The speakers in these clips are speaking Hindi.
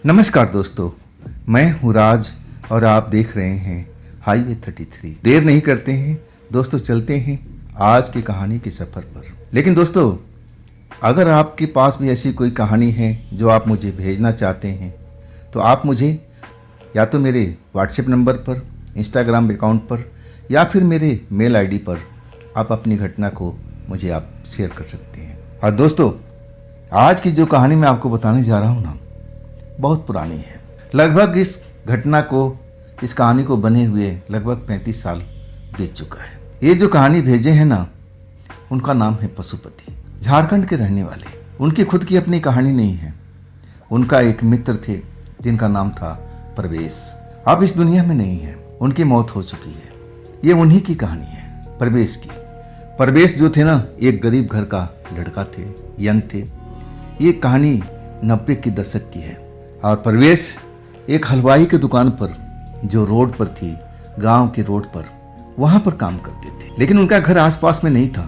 नमस्कार दोस्तों, मैं हूँ राज और आप देख रहे हैं हाईवे 33। देर नहीं करते हैं दोस्तों, चलते हैं आज की कहानी के सफ़र पर। लेकिन दोस्तों, अगर आपके पास भी ऐसी कोई कहानी है जो आप मुझे भेजना चाहते हैं तो आप मुझे या तो मेरे व्हाट्सएप नंबर पर, इंस्टाग्राम अकाउंट पर या फिर मेरे मेल आईडी पर आप अपनी घटना को मुझे आप शेयर कर सकते हैं। और दोस्तों, आज की जो कहानी मैं आपको बताने जा रहा हूँ ना, बहुत पुरानी है। लगभग इस कहानी को बने हुए लगभग 35 साल बीत चुका है। ये जो कहानी भेजे हैं ना, उनका नाम है पशुपति। झारखंड के रहने वाले। उनकी खुद की अपनी कहानी नहीं है। उनका एक मित्र थे जिनका नाम था परवेश। अब इस दुनिया में नहीं है, उनकी मौत हो चुकी है। ये उन्हीं की कहानी है, परवेश की। परवेश जो थे ना, एक गरीब घर का लड़का थे, यंग थे। ये कहानी 90 के दशक की है। और परवेश एक हलवाई की दुकान पर, जो रोड पर थी, गांव के रोड पर, वहां पर काम करते थे। लेकिन उनका घर आसपास में नहीं था।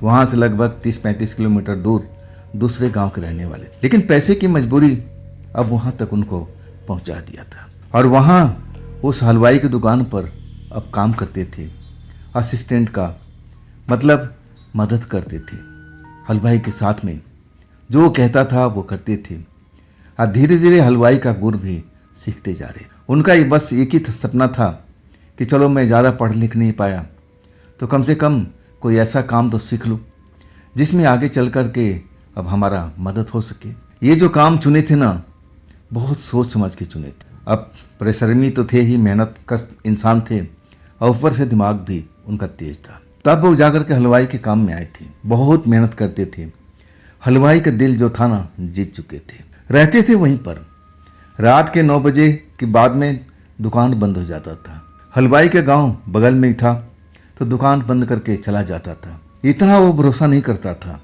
वहां से लगभग 30-35 किलोमीटर दूर दूसरे गांव के रहने वाले थे। लेकिन पैसे की मजबूरी अब वहां तक उनको पहुंचा दिया था। और वहां उस हलवाई की दुकान पर अब काम करते थे, असिस्टेंट का मतलब मदद करते थे। हलवाई के साथ में जो वो कहता था वो करते थे। और धीरे धीरे हलवाई का गुण भी सीखते जा रहे। उनका ये बस एक ही सपना था कि चलो, मैं ज़्यादा पढ़ लिख नहीं पाया तो कम से कम कोई ऐसा काम तो सीख लूँ जिसमें आगे चल कर के अब हमारा मदद हो सके। ये जो काम चुने थे ना, बहुत सोच समझ के चुने थे। अब परिश्रमी तो थे ही, मेहनत कश इंसान थे, और ऊपर से दिमाग भी उनका तेज था। तब वो जाकर के हलवाई के काम में आए थे। बहुत मेहनत करते थे। हलवाई का दिल जो था ना, जीत चुके थे। रहते थे वहीं पर। रात के 9 बजे के बाद में दुकान बंद हो जाता था। हलवाई का गांव बगल में ही था, तो दुकान बंद करके चला जाता था। इतना वो भरोसा नहीं करता था,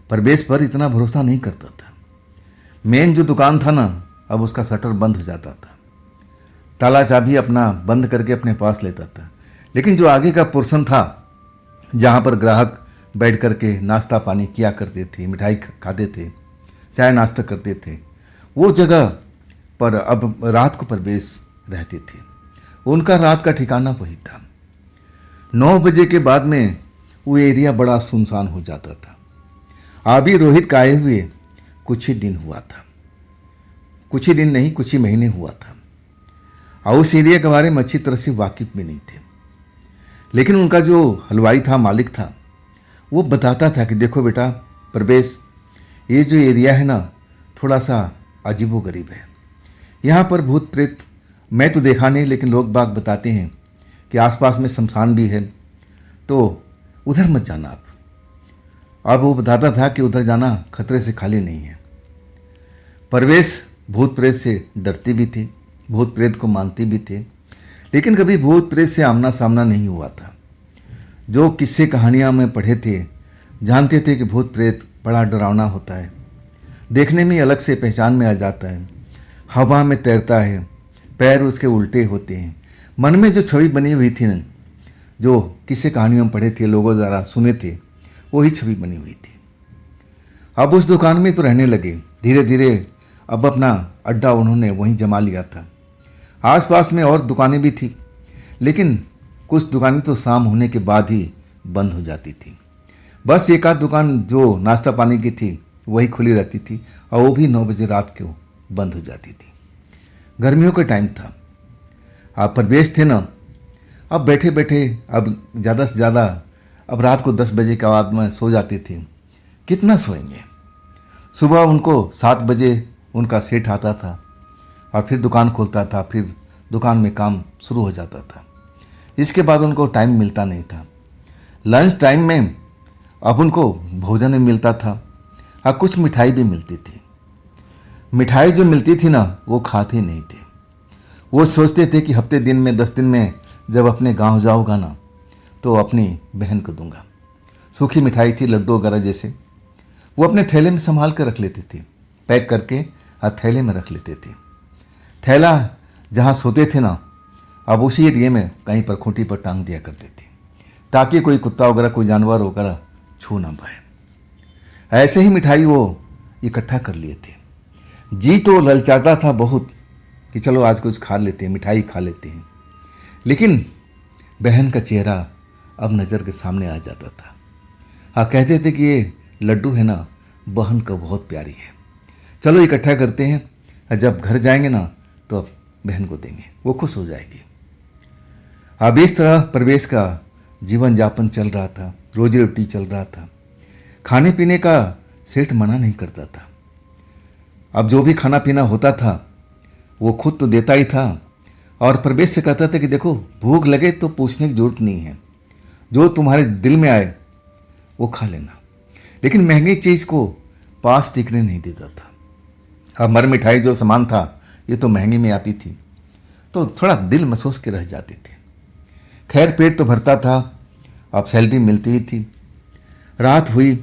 परवेश पर इतना भरोसा नहीं करता था। मेन जो दुकान था ना, अब उसका शटर बंद हो जाता था। ताला चाबी अपना बंद करके अपने पास लेता था। लेकिन जो आगे का पोर्शन था, जहाँ पर ग्राहक बैठ करके नाश्ता पानी किया करते थे, मिठाई खाते थे, चाय नाश्ता करते थे, वो जगह पर अब रात को परवेश रहते थे। उनका रात का ठिकाना वही था। 9 बजे के बाद में वो एरिया बड़ा सुनसान हो जाता था। अभी रोहित का आए हुए कुछ ही दिन हुआ था। कुछ ही दिन नहीं, कुछ ही महीने हुआ था। और उस एरिया के बारे में अच्छी तरह से वाकिफ भी नहीं थे। लेकिन उनका जो हलवाई था, मालिक था, वो बताता था कि देखो बेटा परवेश, ये जो एरिया है ना, थोड़ा सा अजीबो गरीब है। यहाँ पर भूत प्रेत मैं तो देखा नहीं, लेकिन लोग बाग बताते हैं कि आसपास में शमशान भी है, तो उधर मत जाना आप। अब वो बताता था कि उधर जाना खतरे से खाली नहीं है। परवेश भूत प्रेत से डरते भी थे, भूत प्रेत को मानते भी थे, लेकिन कभी भूत प्रेत से आमना सामना नहीं हुआ था। जो किस्से कहानियाँ में पढ़े थे, जानते थे कि भूत प्रेत बड़ा डरावना होता है। देखने में अलग से पहचान में आ जाता है। हवा में तैरता है, पैर उसके उल्टे होते हैं। मन में जो छवि बनी हुई थी ना, जो किसी कहानियों में पढ़े थे, लोगों द्वारा सुने थे, वही छवि बनी हुई थी। अब उस दुकान में तो रहने लगे। धीरे धीरे अब अपना अड्डा उन्होंने वहीं जमा लिया था। आसपास में और दुकानें भी थी, लेकिन कुछ दुकानें तो शाम होने के बाद ही बंद हो जाती थी। बस एक आध दुकान जो नाश्ता पानी की थी वही खुली रहती थी, और वो भी 9 बजे रात को बंद हो जाती थी। गर्मियों का टाइम था। आप परवेश थे ना, अब बैठे बैठे अब ज़्यादा से ज़्यादा अब रात को 10 बजे के बाद में सो जाते थे। कितना सोएंगे। सुबह उनको 7 बजे उनका सेठ आता था और फिर दुकान खोलता था। फिर दुकान में काम शुरू हो जाता था। इसके बाद उनको टाइम मिलता नहीं था। लंच टाइम में अब उनको भोजन में मिलता था और कुछ मिठाई भी मिलती थी। मिठाई जो मिलती थी ना, वो खाते नहीं थे। वो सोचते थे कि हफ्ते दिन में 10 दिन में जब अपने गांव जाऊँगा ना, तो अपनी बहन को दूंगा। सूखी मिठाई थी, लड्डू वगैरह जैसे। वो अपने थैले में संभाल कर रख लेते थे, पैक करके और थैले में रख लेते थे। थैला जहाँ सोते थे ना, अब उसी एरिए में कहीं पर खूंटी पर टांग दिया करते थे, ताकि कोई कुत्ता वगैरह, कोई जानवर वगैरह छू ना पाए। ऐसे ही मिठाई वो इकट्ठा कर लिए थे। जी तो ललचाता था बहुत कि चलो आज कुछ खा लेते हैं, मिठाई खा लेते हैं, लेकिन बहन का चेहरा अब नज़र के सामने आ जाता था। हाँ, कहते थे कि ये लड्डू है ना, बहन का बहुत प्यारी है, चलो इकट्ठा करते हैं, और जब घर जाएंगे ना तो अब बहन को देंगे, वो खुश हो जाएगी। अब इस तरह प्रवेश का जीवन यापन चल रहा था, रोजी रोटी चल रहा था। खाने पीने का सेठ मना नहीं करता था। अब जो भी खाना पीना होता था वो खुद तो देता ही था, और प्रवेश से कहता था कि देखो, भूख लगे तो पूछने की जरूरत नहीं है, जो तुम्हारे दिल में आए वो खा लेना, लेकिन महंगी चीज़ को पास टिकने नहीं देता था। अब मर मिठाई जो सामान था ये तो महंगी में आती थी, तो थोड़ा दिल महसूस के रह जाते थे। खैर, पेट तो भरता था, अब सैलरी मिलती ही थी। रात हुई,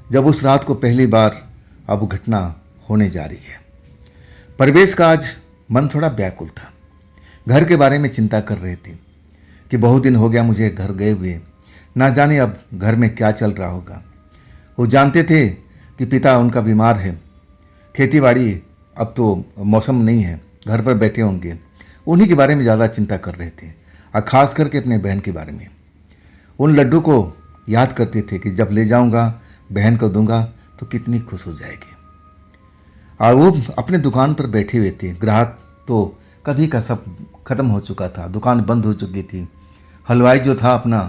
जब उस रात को पहली बार अब घटना होने जा रही है। प्रवेश का आज मन थोड़ा व्याकुल था, घर के बारे में चिंता कर रहे थे कि बहुत दिन हो गया मुझे घर गए हुए, ना जाने अब घर में क्या चल रहा होगा। वो जानते थे कि पिता उनका बीमार है, खेतीबाड़ी अब तो मौसम नहीं है, घर पर बैठे होंगे, उन्हीं के बारे में ज़्यादा चिंता कर रहे थे, और ख़ास करके अपने बहन के बारे में। उन लड्डू को याद करते थे कि जब ले जाऊंगा बहन को दूंगा तो कितनी खुश हो जाएगी। और वो अपने दुकान पर बैठे हुए थे, ग्राहक तो कभी का सब खत्म हो चुका था, दुकान बंद हो चुकी थी। हलवाई जो था अपना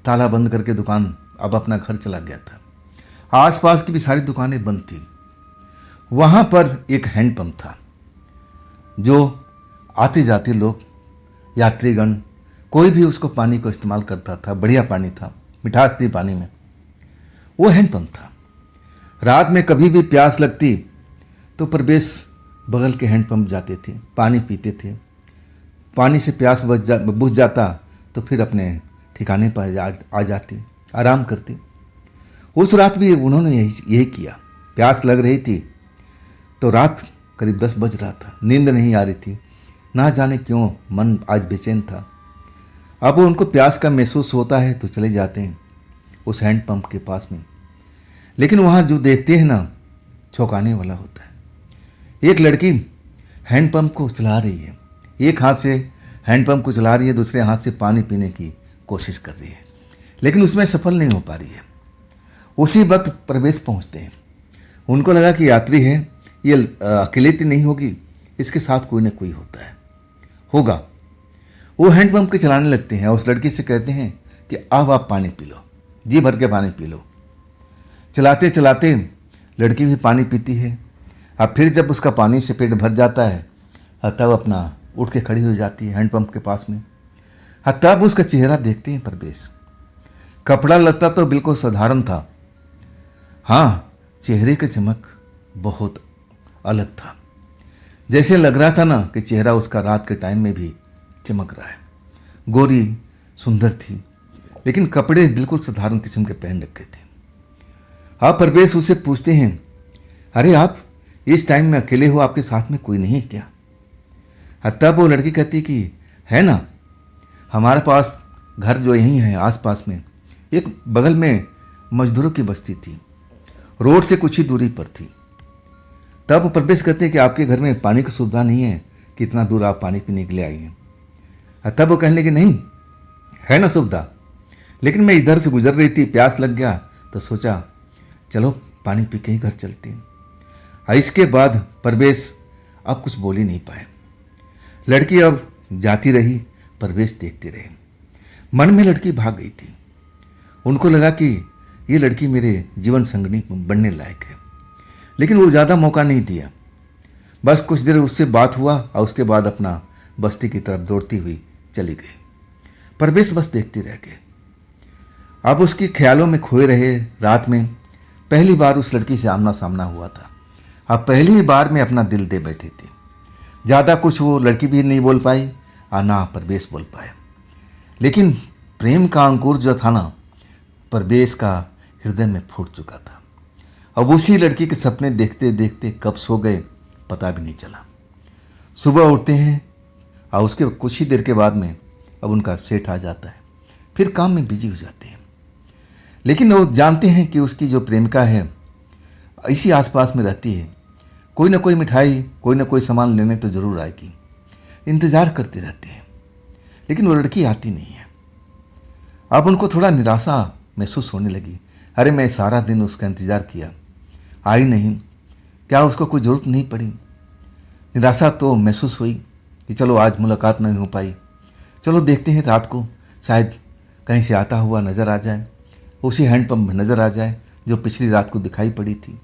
ताला बंद करके दुकान अब अपना घर चला गया था। आसपास की भी सारी दुकानें बंद थी। वहाँ पर एक हैंडपंप था, जो आते जाते लोग, यात्रीगण, कोई भी उसको पानी को इस्तेमाल करता था। बढ़िया पानी था, मिठास थी पानी में। वो हैंडपंप था। रात में कभी भी प्यास लगती तो प्रवेश बगल के हैंडपंप जाते थे, पानी पीते थे। पानी से प्यास बुझ जाता तो फिर अपने ठिकाने पर आ जाते, आराम करते। उस रात भी उन्होंने यही किया। प्यास लग रही थी तो रात करीब 10 बज रहा था, नींद नहीं आ रही थी, ना जाने क्यों मन आज बेचैन था। अब उनको प्यास का महसूस होता है तो चले जाते हैं उस हैंडपंप के पास में, लेकिन वहाँ जो देखते हैं ना, चौंकाने वाला होता है। एक लड़की हैंडपंप को चला रही है, एक हाथ से हैंडपंप को चला रही है, दूसरे हाथ से पानी पीने की कोशिश कर रही है, लेकिन उसमें सफल नहीं हो पा रही है। उसी वक्त प्रवेश पहुंचते हैं। उनको लगा कि यात्री है, ये अकेले तो नहीं होगी, इसके साथ कोई ना कोई होगा। वो हैंडपंप के चलाने लगते हैं, उस लड़की से कहते हैं कि अब आप पानी पी लो, जी भर के पानी पी लो। चलाते चलाते लड़की भी पानी पीती है। अब फिर जब उसका पानी से पेट भर जाता है, तब अपना उठ के खड़ी हो जाती है हैंडपंप के पास में। तब उसका चेहरा देखते हैं प्रवेश। कपड़ा लत्ता तो बिल्कुल साधारण था, हाँ, चेहरे की चमक बहुत अलग था। जैसे लग रहा था ना कि चेहरा उसका रात के टाइम में भी चमक रहा है। गोरी सुंदर थी, लेकिन कपड़े बिल्कुल साधारण किस्म के पहन रखे थे। आप प्रवेश उससे पूछते हैं, अरे आप इस टाइम में अकेले हो, आपके साथ में कोई नहीं है क्या? तब वो लड़की कहती कि है ना, हमारे पास घर जो यहीं है आसपास में, एक बगल में मजदूरों की बस्ती थी, रोड से कुछ ही दूरी पर थी। तब प्रवेश कहते हैं कि आपके घर में पानी की सुविधा नहीं है कि इतना दूर आप पानी पीने के लिए आई हैं। तब वो कहने लगे, नहीं है ना सुविधा, लेकिन मैं इधर से गुजर रही थी, प्यास लग गया तो सोचा चलो पानी पी के ही घर चलते हैं। इसके बाद प्रवेश अब कुछ बोल ही नहीं पाए। लड़की अब जाती रही, प्रवेश देखते रहे। मन में लड़की भाग गई थी। उनको लगा कि ये लड़की मेरे जीवन संगिनी बनने लायक है, लेकिन वो ज़्यादा मौका नहीं दिया। बस कुछ देर उससे बात हुआ और उसके बाद अपना बस्ती की तरफ दौड़ती हुई चली गई। प्रवेश बस देखते रह गए। अब उसके ख्यालों में खोए रहे। रात में पहली बार उस लड़की से आमना सामना हुआ था। अब पहली बार में अपना दिल दे बैठे थे। ज़्यादा कुछ वो लड़की भी नहीं बोल पाई और ना प्रवेश बोल पाए, लेकिन प्रेम का अंकुर जो था ना, प्रवेश का हृदय में फूट चुका था। अब उसी लड़की के सपने देखते देखते कब सो गए पता भी नहीं चला। सुबह उठते हैं और उसके कुछ ही देर के बाद में अब उनका सेठ आ जाता है, फिर काम में बिजी हो जाते हैं। लेकिन वो जानते हैं कि उसकी जो प्रेमिका है इसी आसपास में रहती है, कोई ना कोई मिठाई, कोई ना कोई सामान लेने तो जरूर आएगी। इंतज़ार करते रहते हैं, लेकिन वो लड़की आती नहीं है। अब उनको थोड़ा निराशा महसूस होने लगी। अरे मैं सारा दिन उसका इंतज़ार किया, आई नहीं, क्या उसको कोई ज़रूरत नहीं पड़ी। निराशा तो महसूस हुई कि चलो आज मुलाकात नहीं हो पाई, चलो देखते हैं रात को शायद कहीं से आता हुआ नज़र आ जाए, उसी हैंडपम्प में नज़र आ जाए जो पिछली रात को दिखाई पड़ी थी।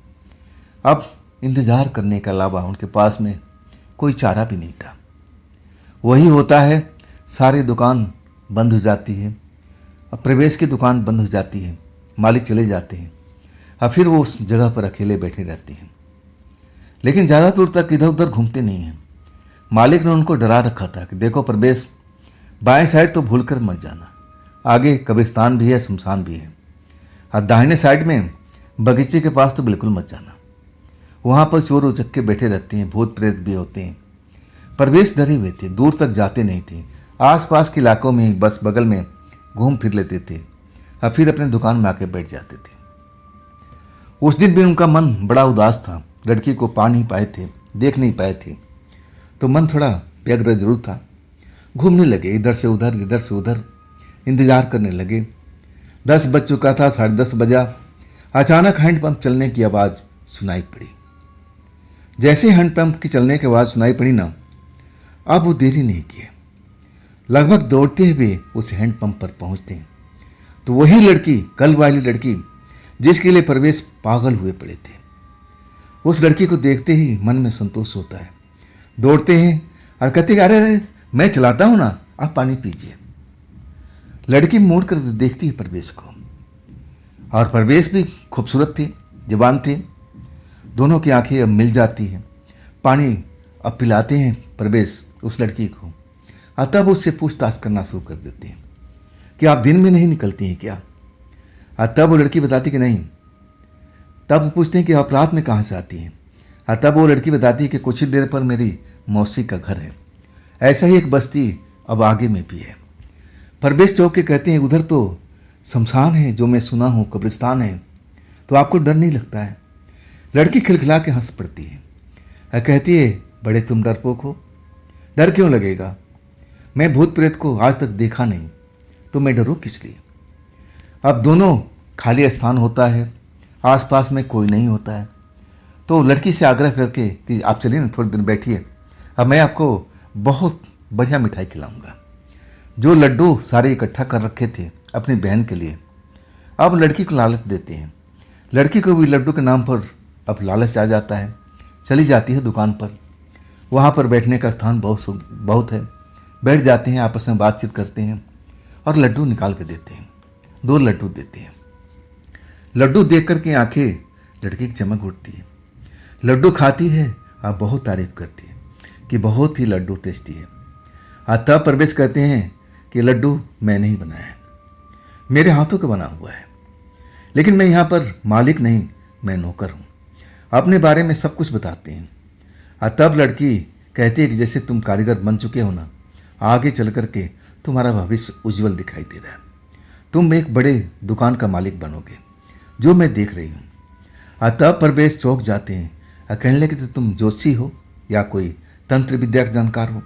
अब इंतज़ार करने के अलावा उनके पास में कोई चारा भी नहीं था। वही होता है, सारी दुकान बंद हो जाती है, अब प्रवेश की दुकान बंद हो जाती है, मालिक चले जाते हैं, अब फिर वो उस जगह पर अकेले बैठे रहते हैं। लेकिन ज़्यादा दूर तक इधर उधर घूमते नहीं हैं। मालिक ने उनको डरा रखा था कि देखो प्रवेश, बाएं साइड तो भूल कर मत जाना, आगे कब्रिस्तान भी है, शमशान भी है, और दाहिने साइड में बगीचे के पास तो बिल्कुल मत जाना, वहाँ पर चोर उचक्के बैठे रहते हैं, भूत प्रेत भी होते हैं। प्रवेश डरे हुए थे, दूर तक जाते नहीं थे, आसपास के इलाकों में ही बस बगल में घूम फिर लेते थे, और फिर अपने दुकान में आके बैठ जाते थे। उस दिन भी उनका मन बड़ा उदास था, लड़की को पा नहीं पाए थे, देख नहीं पाए थे, तो मन थोड़ा व्यग्र जरूर था। घूमने लगे इधर से उधर, इंतज़ार करने लगे। 10 बज चुका था, 10:30 बजा। अचानक हैंडपंप चलने की आवाज़ सुनाई पड़ी। जैसे हैंडपंप की चलने की आवाज़ सुनाई पड़ी ना, अब वो देरी नहीं किए, लगभग दौड़ते हुए उस हैंडपंप पर पहुंचते हैं तो वही लड़की, कल वाली लड़की जिसके लिए प्रवेश पागल हुए पड़े थे, उस लड़की को देखते ही मन में संतोष होता है। दौड़ते हैं और कहते हैं, अरे मैं चलाता हूँ ना, आप पानी पीजिए। लड़की मुड़ कर देखती है प्रवेश को, और प्रवेश भी खूबसूरत थे, जवान थे, दोनों की आंखें अब मिल जाती हैं। पानी अब पिलाते हैं प्रवेश उस लड़की को, और तब उससे पूछताछ करना शुरू कर देते हैं कि आप दिन में नहीं निकलती हैं क्या। और तब वो लड़की बताती कि नहीं। तब वो पूछते हैं कि आप रात में कहाँ से आती हैं, और तब वो लड़की बताती है कि कुछ ही देर पर मेरी मौसी का घर है, ऐसा ही एक बस्ती अब आगे में भी है। प्रवेश चौक के कहते हैं, उधर तो शमशान है, जो मैं सुना हूँ कब्रिस्तान है, तो आपको डर नहीं लगता है। लड़की खिलखिला के हंस पड़ती है और कहती है, बड़े तुम डरपोक हो, डर क्यों लगेगा, मैं भूत प्रेत को आज तक देखा नहीं, तो मैं डरूं किस लिए। अब दोनों खाली स्थान होता है, आसपास में कोई नहीं होता है, तो लड़की से आग्रह करके कि आप चलिए ना, थोड़ी देर बैठिए, अब मैं आपको बहुत बढ़िया मिठाई खिलाऊंगा। जो लड्डू सारे इकट्ठा कर रखे थे अपनी बहन के लिए, अब लड़की को लालच देते हैं। लड़की को भी लड्डू के नाम पर अब लालच आ जाता है, चली जाती है दुकान पर, वहाँ पर बैठने का स्थान बहुत है, बैठ जाते हैं, आपस में बातचीत करते हैं और लड्डू निकाल के देते हैं। 2 लड्डू देते हैं। लड्डू देख कर के आंखें लड़की की चमक उठती है। लड्डू खाती है और बहुत तारीफ करती है कि बहुत ही लड्डू टेस्टी है। और तब प्रवेश कहते हैं कि लड्डू मैंने ही बनाया है, मेरे हाथों का बना हुआ है, लेकिन मैं यहाँ पर मालिक नहीं, मैं नौकर हूँ। अपने बारे में सब कुछ बताते हैं। और तब लड़की कहती है कि जैसे तुम कारीगर बन चुके हो ना, आगे चल कर के तुम्हारा भविष्य उज्जवल दिखाई दे रहा है, तुम एक बड़े दुकान का मालिक बनोगे, जो मैं देख रही हूँ। और तब प्रवेश चौक जाते हैं और कहने लगे, तो तुम जोशी हो या कोई तंत्र विद्या का जानकार हो।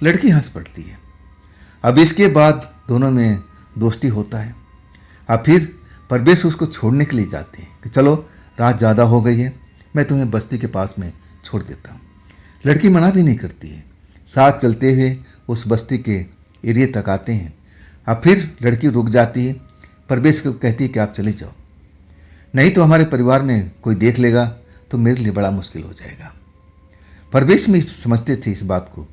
लड़की हंस पड़ती है। अब इसके बाद दोनों में दोस्ती होता है। और फिर प्रवेश उसको छोड़ने के लिए जाते हैं कि चलो रात ज़्यादा हो गई है, मैं तुम्हें बस्ती के पास में छोड़ देता हूँ। लड़की मना भी नहीं करती है। साथ चलते हुए उस बस्ती के एरिया तक आते हैं। अब फिर लड़की रुक जाती है, प्रवेश को कहती है कि आप चले जाओ, नहीं तो हमारे परिवार में कोई देख लेगा तो मेरे लिए बड़ा मुश्किल हो जाएगा। प्रवेश में समझते थे इस बात को,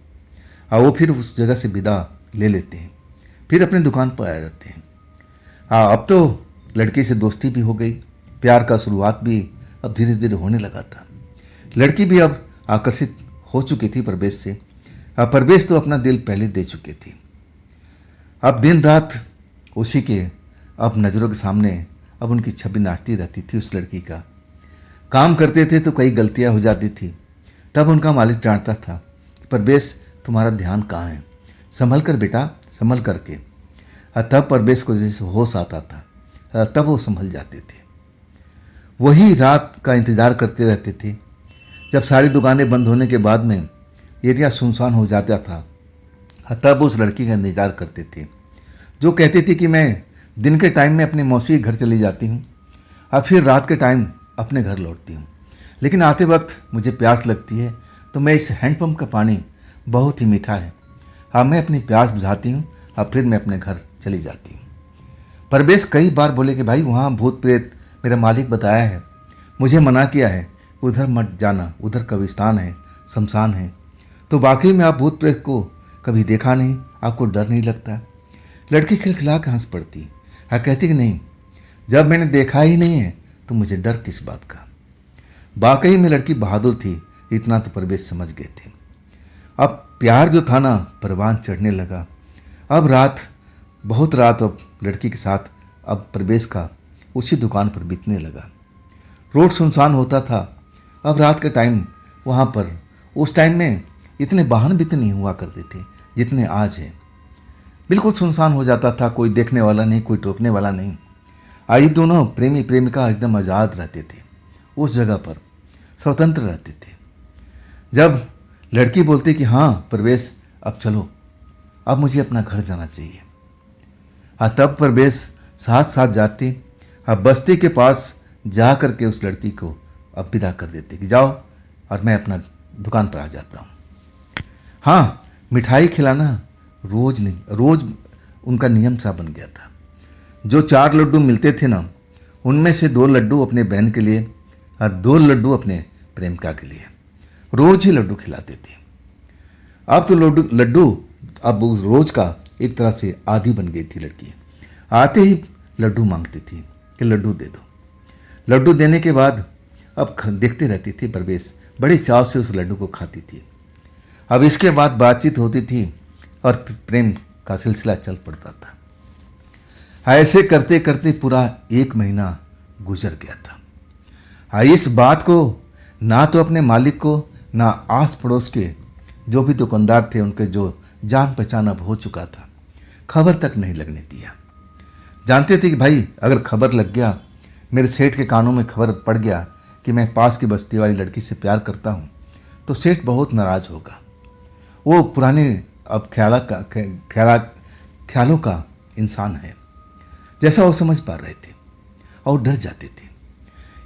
और वो फिर उस जगह से विदा ले लेते हैं, फिर अपनी दुकान पर आ जाते हैं। अब तो लड़की से दोस्ती भी हो गई, प्यार का शुरुआत भी अब धीरे धीरे होने लगा था। लड़की भी अब आकर्षित हो चुकी थी प्रवेश से। अब प्रवेश तो अपना दिल पहले दे चुके थे। अब दिन रात उसी के अब नज़रों के सामने अब उनकी छवि नाचती रहती थी। उस लड़की का काम करते थे तो कई गलतियां हो जाती थी, तब उनका मालिक डांटता था, प्रवेश तुम्हारा ध्यान कहाँ है, संभल कर बेटा, संभल करके। तब प्रवेश को जैसे होश आता था, तब वो संभल जाते थे। वही रात का इंतज़ार करते रहते थे। जब सारी दुकानें बंद होने के बाद में एरिया सुनसान हो जाता था, तब उस लड़की का इंतजार करते थे, जो कहती थी कि मैं दिन के टाइम में अपने मौसी के घर चली जाती हूँ और फिर रात के टाइम अपने घर लौटती हूँ, लेकिन आते वक्त मुझे प्यास लगती है तो मैं इस हैंडपम्प का पानी बहुत ही मीठा है, हाँ मैं अपनी प्यास बुझाती हूँ और फिर मैं अपने घर चली जाती हूँ। परवेश कई बार बोले कि भाई वहाँ भूत प्रेत मेरा मालिक बताया है, मुझे मना किया है, उधर मत जाना, उधर कब्रिस्तान है, शमशान है। तो वाकई में आप भूत प्रेत को कभी देखा नहीं, आपको डर नहीं लगता? लड़की खिलखिला के हंस पड़ती, हाँ कहती कि नहीं, जब मैंने देखा ही नहीं है तो मुझे डर किस बात का। वाकई में लड़की बहादुर थी, इतना तो परवेश समझ गए थे। अब प्यार जो था ना परवान चढ़ने लगा। अब रात, बहुत रात अब लड़की के साथ अब परवेश का उसी दुकान पर बीतने लगा। रोड सुनसान होता था। अब रात के टाइम वहाँ पर, उस टाइम में इतने वाहन भी तो नहीं हुआ करते थे जितने आज हैं। बिल्कुल सुनसान हो जाता था, कोई देखने वाला नहीं, कोई टोकने वाला नहीं। आई दोनों प्रेमी प्रेमिका एकदम आज़ाद रहते थे, उस जगह पर स्वतंत्र रहते थे। जब लड़की बोलती कि हाँ परवेश अब चलो, अब मुझे अपना घर जाना चाहिए, हाँ तब परवेश साथ साथ जाते, हाँ बस्ती के पास जा कर के उस लड़की को अब विदा कर देते कि जाओ और मैं अपना दुकान पर आ जाता हूँ। हाँ मिठाई खिलाना रोज नहीं, रोज उनका नियम सा बन गया था। जो 4 लड्डू मिलते थे ना, उनमें से 2 लड्डू अपने बहन के लिए और 2 लड्डू अपने प्रेमिका के लिए, रोज ही लड्डू खिलाते थे। अब तो लड्डू अब उस रोज का एक तरह से आदी बन गई थी लड़की। आते ही लड्डू मांगती थी कि लड्डू दे दो। लड्डू देने के बाद अब देखते रहती थी परवेश, बड़े चाव से उस लड्डू को खाती थी। अब इसके बाद बातचीत होती थी और प्रेम का सिलसिला चल पड़ता था। ऐसे करते करते पूरा 1 महीना गुजर गया था। इस बात को ना तो अपने मालिक को, ना आस पड़ोस के जो भी दुकानदार थे, उनके जो जान पहचान अब हो चुका था, खबर तक नहीं लगने दिया। जानते थे कि भाई अगर खबर लग गया, मेरे सेठ के कानों में खबर पड़ गया कि मैं पास की बस्ती वाली लड़की से प्यार करता हूँ, तो सेठ बहुत नाराज होगा। वो पुराने अब ख्यालों का इंसान है, जैसा वो समझ पा रहे थे और डर जाते थे।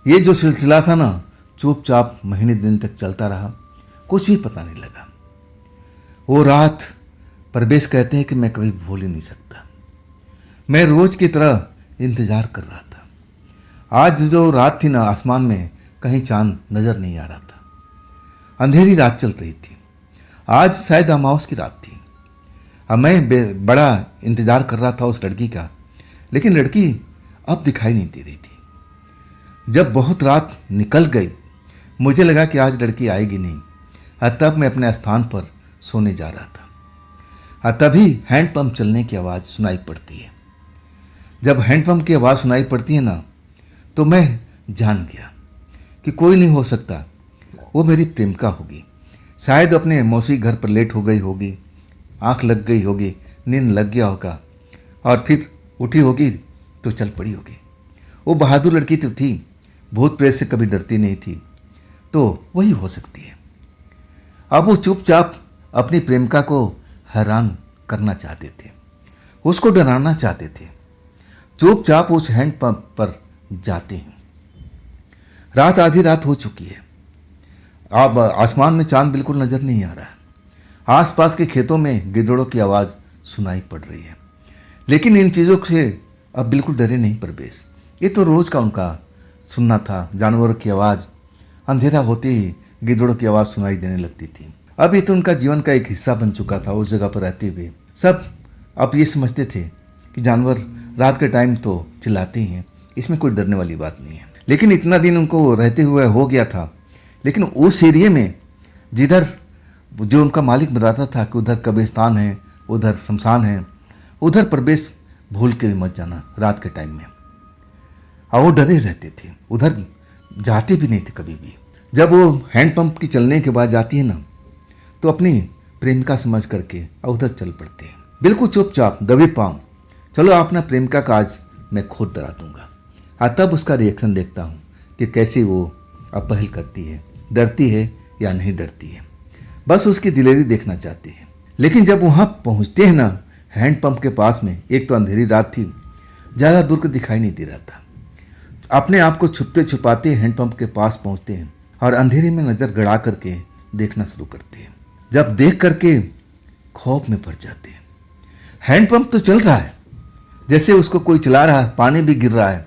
ये जो सिलसिला था ना, चुपचाप महीने दिन तक चलता रहा, कुछ भी पता नहीं लगा। वो रात परवेश कहते हैं कि मैं कभी भूल ही नहीं सकता। मैं रोज की तरह इंतजार कर रहा था। आज जो रात थी ना, आसमान में कहीं चांद नजर नहीं आ रहा था, अंधेरी रात चल रही थी। आज शायद अमावस की रात थी। अब मैं बड़ा इंतजार कर रहा था उस लड़की का, लेकिन लड़की अब दिखाई नहीं दे रही थी। जब बहुत रात निकल गई, मुझे लगा कि आज लड़की आएगी नहीं, तब मैं अपने स्थान पर सोने जा रहा था। तभी हैंडपंप चलने की आवाज़ सुनाई पड़ती है। जब हैंडपंप की आवाज़ सुनाई पड़ती है ना, तो मैं जान गया कि कोई नहीं हो सकता, वो मेरी प्रेमिका होगी। शायद अपने मौसी घर पर लेट हो गई होगी, आंख लग गई होगी, नींद लग गया होगा और फिर उठी होगी तो चल पड़ी होगी। वो बहादुर लड़की तो थी, भूत प्रेत से कभी डरती नहीं थी, तो वही हो सकती है। अब वो चुपचाप अपनी प्रेमिका को हैरान करना चाहते थे, उसको डराना चाहते थे। चुपचाप उस हैंडपंप पर जाते हैं। रात, आधी रात हो चुकी है। अब आसमान में चांद बिल्कुल नजर नहीं आ रहा है। आसपास के खेतों में गिद्धड़ों की आवाज़ सुनाई पड़ रही है, लेकिन इन चीज़ों से अब बिल्कुल डरे नहीं परवेश। ये तो रोज़ का उनका सुनना था। जानवरों की आवाज़, अंधेरा होते ही गिद्धड़ों की आवाज़ सुनाई देने लगती थी। अब ये तो उनका जीवन का एक हिस्सा बन चुका था। उस जगह पर रहते हुए सब अब ये समझते थे कि जानवर रात के टाइम तो चिल्लाते ही हैं, इसमें कोई डरने वाली बात नहीं है। लेकिन इतना दिन उनको रहते हुए हो गया था, लेकिन उस एरिए में जिधर जो उनका मालिक बताता था कि उधर कब्रिस्तान है, उधर शमशान है, उधर परवेश भूल के भी मत जाना रात के टाइम में। और वो डरे रहते थे, उधर जाते भी नहीं थे कभी भी। जब वो हैंडपंप की चलने के बाद जाती है ना, तो अपनी प्रेमिका समझ करके उधर चल पड़ते हैं, बिल्कुल चुपचाप दबे पाँव। चलो अपना प्रेमिका का आज मैं खुद डरा दूंगा। तब उसका रिएक्शन देखता हूँ कि कैसे वो अब पहल करती है, डरती है या नहीं डरती है, बस उसकी दिलेरी देखना चाहती है। लेकिन जब वहाँ पहुँचते हैं ना हैंडपंप के पास में, एक तो अंधेरी रात थी, ज़्यादा दूर को दिखाई नहीं दे रहा था। अपने आप को छुपते छुपाते हैंडपंप के पास पहुँचते हैं और अंधेरे में नज़र गड़ा करके देखना शुरू करते हैं। जब देख करके खौफ में पड़ जाते हैं। हैंडपंप तो चल रहा है, जैसे उसको कोई चला रहा है, पानी भी गिर रहा है,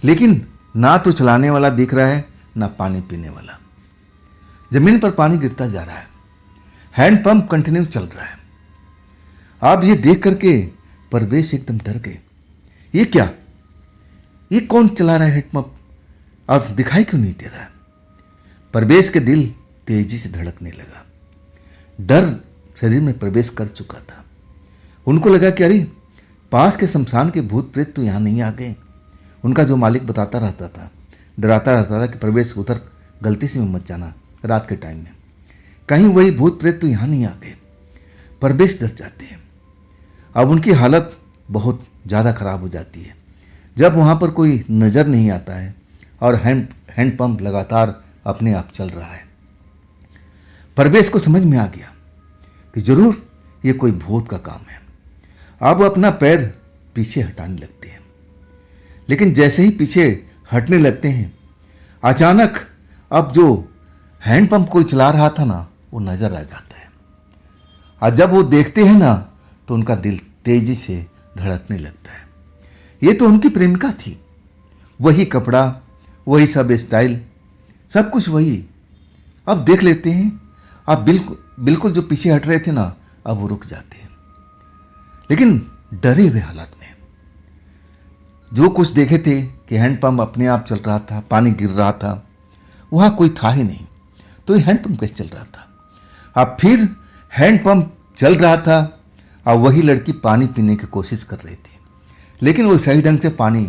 लेकिन ना तो चलाने वाला दिख रहा है ना पानी पीने वाला। जमीन पर पानी गिरता जा रहा है, हैंडपंप कंटिन्यू चल रहा है। आप ये देख करके परवेश एकदम डर गए। ये क्या, ये कौन चला रहा है हैंडपंप और दिखाई क्यों नहीं दे रहा है? परवेश के दिल तेजी से धड़कने लगा। डर शरीर में प्रवेश कर चुका था। उनको लगा कि अरे पास के शमशान के भूत प्रेत तो यहाँ नहीं आ गए। उनका जो मालिक बताता रहता था, डराता रहता था कि प्रवेश उधर गलती से मत जाना रात के टाइम में, कहीं वही भूत प्रेत तो यहाँ नहीं आ गए। प्रवेश डर जाते हैं। अब उनकी हालत बहुत ज़्यादा खराब हो जाती है जब वहाँ पर कोई नज़र नहीं आता है और हैंडपंप लगातार अपने आप चल रहा है। प्रवेश को समझ में आ गया कि जरूर ये कोई भूत का काम है। अब अपना पैर पीछे हटाने लगते हैं, लेकिन जैसे ही पीछे हटने लगते हैं, अचानक अब जो हैंडपंप कोई चला रहा था ना, वो नजर आ जाता है। और जब वो देखते हैं ना, तो उनका दिल तेजी से धड़कने लगता है। ये तो उनकी प्रेमिका थी, वही कपड़ा, वही सब स्टाइल, सब कुछ वही। अब देख लेते हैं। अब बिल्कुल जो पीछे हट रहे थे ना, अब वो रुक जाते हैं, लेकिन डरे हुए हालात में। जो कुछ देखे थे कि हैंडपंप अपने आप चल रहा था, पानी गिर रहा था, वहाँ कोई था ही नहीं, तो ये हैंडपंप कैसे चल रहा था? अब फिर हैंडपंप चल रहा था और वही लड़की पानी पीने की कोशिश कर रही थी, लेकिन वो सही ढंग से पानी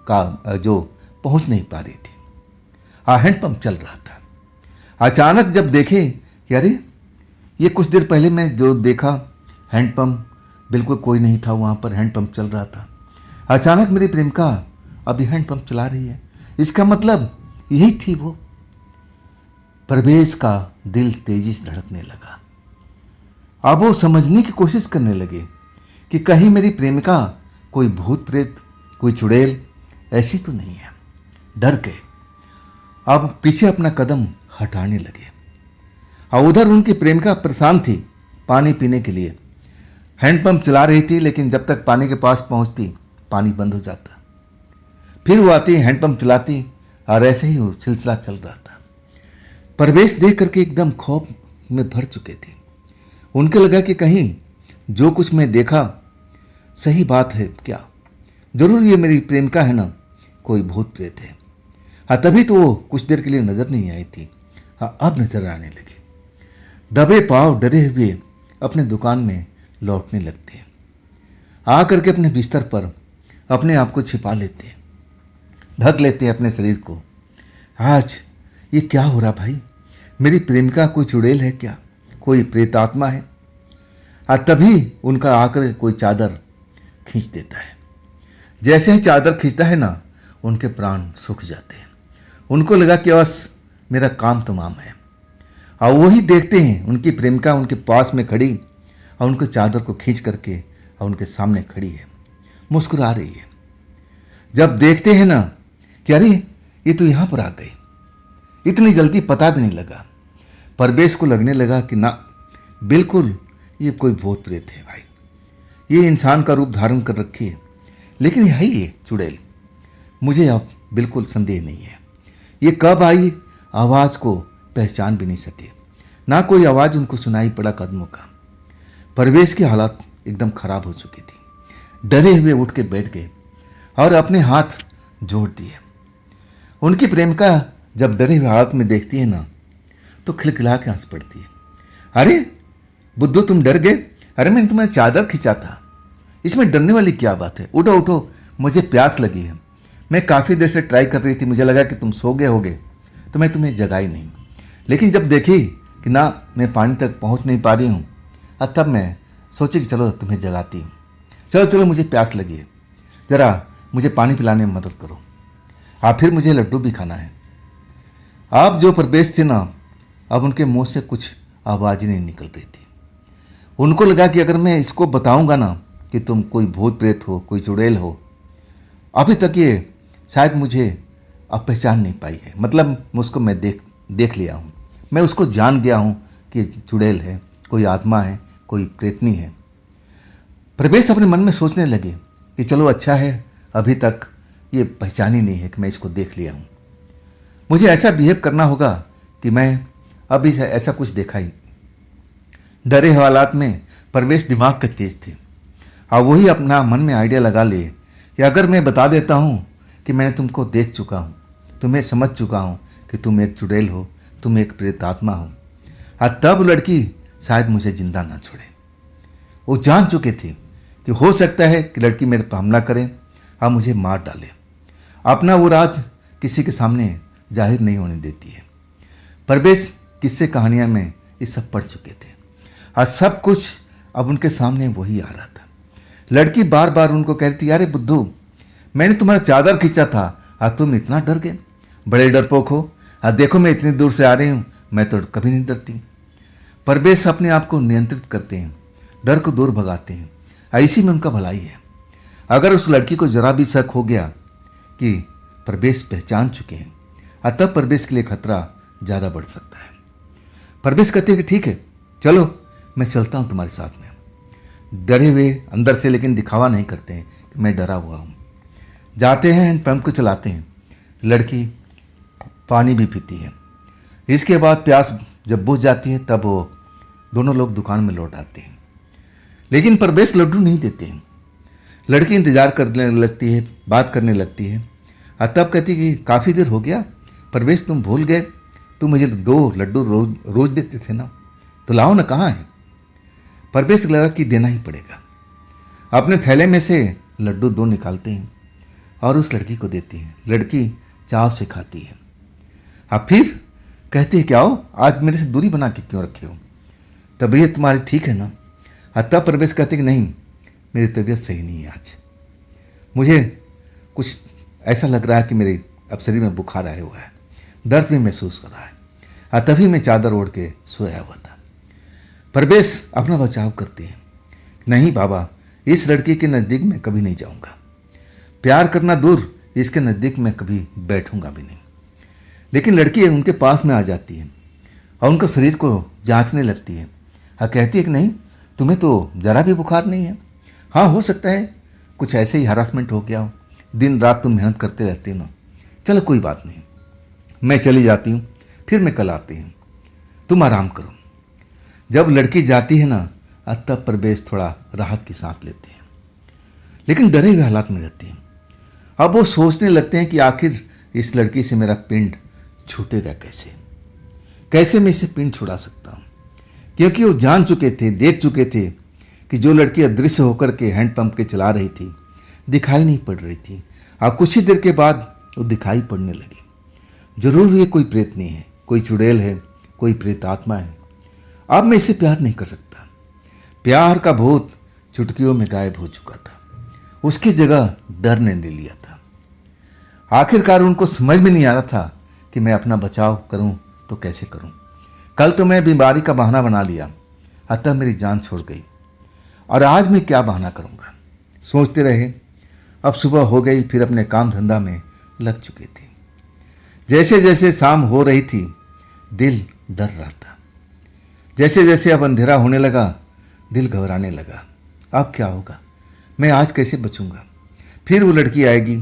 का जो पहुँच नहीं पा रही थी। हैंडपंप चल रहा था। अचानक जब देखे कि अरे ये कुछ देर पहले मैं जो देखा हैंडपंप, बिल्कुल कोई नहीं था वहाँ पर, हैंडपंप चल रहा था। अचानक मेरी प्रेमिका अभी हैंडपंप चला रही है, इसका मतलब यही थी वो। प्रवेश का दिल तेजी से धड़कने लगा। अब वो समझने की कोशिश करने लगे कि कहीं मेरी प्रेमिका कोई भूत प्रेत, कोई चुड़ैल ऐसी तो नहीं है। डर गए। अब पीछे अपना कदम हटाने लगे और उधर उनकी प्रेमिका परेशान थी पानी पीने के लिए। हैंडपंप चला रही थी, लेकिन जब तक पानी के पास पहुंचती पानी बंद हो जाता। फिर वो आती, हैंडपंप चलाती, और ऐसे ही वो सिलसिला चल रहा था। प्रवेश देख करके एकदम खौफ में भर चुके थे। उनके लगा कि कहीं जो कुछ मैं देखा सही बात है क्या, जरूर ये मेरी प्रेमिका है ना, कोई भूत प्रेत है। तभी तो वो कुछ देर के लिए नजर नहीं आई थी, अब नजर आने लगे। दबे पांव डरे हुए अपने दुकान में लौटने लगते हैं। आ करके अपने बिस्तर पर अपने आप को छिपा लेते हैं, ढक लेते हैं अपने शरीर को। आज ये क्या हो रहा भाई? मेरी प्रेमिका कोई चुड़ैल है क्या, कोई प्रेतात्मा है? तभी उनका आकर कोई चादर खींच देता है। जैसे ही चादर खींचता है ना, उनके प्राण सूख जाते हैं। उनको लगा कि बस मेरा काम तमाम है। और वही देखते हैं उनकी प्रेमिका उनके पास में खड़ी और उनको चादर को खींच करके और उनके सामने खड़ी है, मुस्कुरा रही है। जब देखते हैं ना कि अरे ये तो यहाँ पर आ गई, इतनी जल्दी पता भी नहीं लगा। प्रवेश को लगने लगा कि ना, बिल्कुल ये कोई भूत प्रेत है भाई, ये इंसान का रूप धारण कर रखी है, लेकिन है ये चुड़ैल, मुझे अब बिल्कुल संदेह नहीं है। ये कब आई, आवाज़ को पहचान भी नहीं सके, ना कोई आवाज़ उनको सुनाई पड़ा कदमों का। प्रवेश की हालत एकदम खराब हो चुकी थी। डरे हुए उठ के बैठ गए और अपने हाथ जोड़ दिए। उनकी प्रेमिका जब डरे हुए हालत में देखती है ना, तो खिलखिला के हंस पड़ती है। अरे बुद्धू, तुम डर गए? अरे मैंने तुम्हें चादर खींचा था, इसमें डरने वाली क्या बात है? उठो उठो, मुझे प्यास लगी है। मैं काफ़ी देर से ट्राई कर रही थी, मुझे लगा कि तुम सो गए होगे, तो मैं तुम्हें जगाई नहीं, लेकिन जब देखी कि ना मैं पानी तक पहुंच नहीं पा रही हूँ, तब मैं सोची कि चलो तुम्हें जगाती हूँ। चलो चलो, मुझे प्यास लगी है, ज़रा मुझे पानी पिलाने में मदद करो, फिर मुझे लड्डू भी खाना है। आप जो प्रवेश थे ना, अब उनके मुंह से कुछ आवाज़ नहीं निकल रही थी। उनको लगा कि अगर मैं इसको बताऊंगा ना कि तुम कोई भूत प्रेत हो, कोई चुड़ैल हो, अभी तक ये शायद मुझे अब पहचान नहीं पाई है। मतलब मुझको मैं देख लिया हूँ, मैं उसको जान गया हूँ कि चुड़ैल है, कोई आत्मा है, कोई प्रेतनी है। प्रवेश अपने मन में सोचने लगे कि चलो अच्छा है, अभी तक ये पहचान ही नहीं है कि मैं इसको देख लिया हूँ। मुझे ऐसा बिहेव करना होगा कि मैं अभी ऐसा कुछ देखा ही। डरे हालात में प्रवेश दिमाग का तेज थे और वही अपना मन में आइडिया लगा ले कि अगर मैं बता देता हूँ कि मैंने तुमको देख चुका हूँ, तुम्हें समझ चुका हूँ कि तुम एक चुड़ैल हो, तुम एक प्रेत आत्मा हो, और तब लड़की शायद मुझे जिंदा ना छोड़े। वो जान चुके थे कि हो सकता है कि लड़की मेरे पर हमला करे और मुझे मार डाले। अपना वो राज किसी के सामने जाहिर नहीं होने देती है। प्रवेश किस्से कहानियाँ में ये सब पढ़ चुके थे और सब कुछ अब उनके सामने वही आ रहा था। लड़की बार बार उनको कहती, अरे बुद्धू, मैंने तुम्हारा चादर खींचा था और तुम इतना डर गए, बड़े डरपोक हो, और देखो मैं इतनी दूर से आ रही हूँ, मैं तो कभी नहीं डरती। प्रवेश अपने आप को नियंत्रित करते हैं, डर को दूर भगाते हैं, इसी में उनका भलाई है। अगर उस लड़की को जरा भी शक हो गया कि प्रवेश पहचान चुके हैं, तब प्रवेश के लिए खतरा ज़्यादा बढ़ सकता है। प्रवेश कहते हैं कि ठीक है, चलो मैं चलता हूँ तुम्हारे साथ में। डरे हुए अंदर से, लेकिन दिखावा नहीं करते हैं कि मैं डरा हुआ हूँ। जाते हैं, हैंड पंप को चलाते हैं। लड़की पानी भी पीती है। इसके बाद प्यास जब बुझ जाती है तब वो दोनों लोग दुकान में लौट आते हैं। लेकिन प्रवेश लड्डू नहीं देते हैं। लड़की इंतज़ार करने लगती है, बात करने लगती है, और तब कहती कि काफ़ी देर हो गया प्रवेश, तुम भूल गए, तुम मुझे 2 लड्डू रोज देते थे ना, तो लाओ ना, कहाँ है। प्रवेश लगा कि देना ही पड़ेगा। अपने थैले में से लड्डू 2 निकालते हैं और उस लड़की को देते हैं। लड़की चाव से खाती है। अब फिर कहते हैं, क्या हो, आज मेरे से दूरी बना के क्यों रखे हो, तबीयत तुम्हारी ठीक है ना। तब प्रवेश कहते कि नहीं, मेरी तबीयत सही नहीं है आज, मुझे कुछ ऐसा लग रहा है कि मेरे अब शरीर में बुखार आया हुआ है, दर्द भी महसूस कर रहा है, और तभी मैं चादर ओढ़ के सोया हुआ था। प्रवेश अपना बचाव करते हैं, नहीं बाबा, इस लड़की के नज़दीक मैं कभी नहीं जाऊंगा, प्यार करना दूर, इसके नज़दीक मैं कभी बैठूंगा भी नहीं। लेकिन लड़की उनके पास में आ जाती है और उनका शरीर को जांचने लगती है और कहती है कि नहीं, तुम्हें तो ज़रा भी बुखार नहीं है। हाँ, हो सकता है कुछ ऐसे ही हरासमेंट हो गया हो, दिन रात तुम मेहनत करते रहते हो ना, चलो कोई बात नहीं, मैं चली जाती हूँ, फिर मैं कल आती हूँ, तुम आराम करो। जब लड़की जाती है ना, तब प्रवेश थोड़ा राहत की सांस लेते हैं, लेकिन डरे हुए हालात में रहते हैं। अब वो सोचने लगते हैं कि आखिर इस लड़की से मेरा पिंड छूटेगा कैसे, कैसे मैं इसे पिंड छुड़ा सकता हूँ। क्योंकि वो जान चुके थे, देख चुके थे कि जो लड़की अदृश्य होकर के हैंडपंप के चला रही थी, दिखाई नहीं पड़ रही थी, और कुछ ही देर के बाद वो दिखाई पड़ने लगी। जरूर ये कोई प्रेतनी है, कोई चुड़ैल है, कोई प्रेत आत्मा है। अब मैं इसे प्यार नहीं कर सकता। प्यार का भूत चुटकियों में गायब हो चुका था, उसकी जगह डर ने ले लिया था। आखिरकार उनको समझ में नहीं आ रहा था कि मैं अपना बचाव करूं तो कैसे करूं। कल तो मैं बीमारी का बहाना बना लिया, अतः मेरी जान छोड़ गई, और आज मैं क्या बहाना करूंगा, सोचते रहे। अब सुबह हो गई, फिर अपने काम धंधा में लग चुके थे। जैसे जैसे शाम हो रही थी, दिल डर रहा था। जैसे जैसे अब अंधेरा होने लगा, दिल घबराने लगा। अब क्या होगा, मैं आज कैसे बचूंगा। फिर वो लड़की आएगी,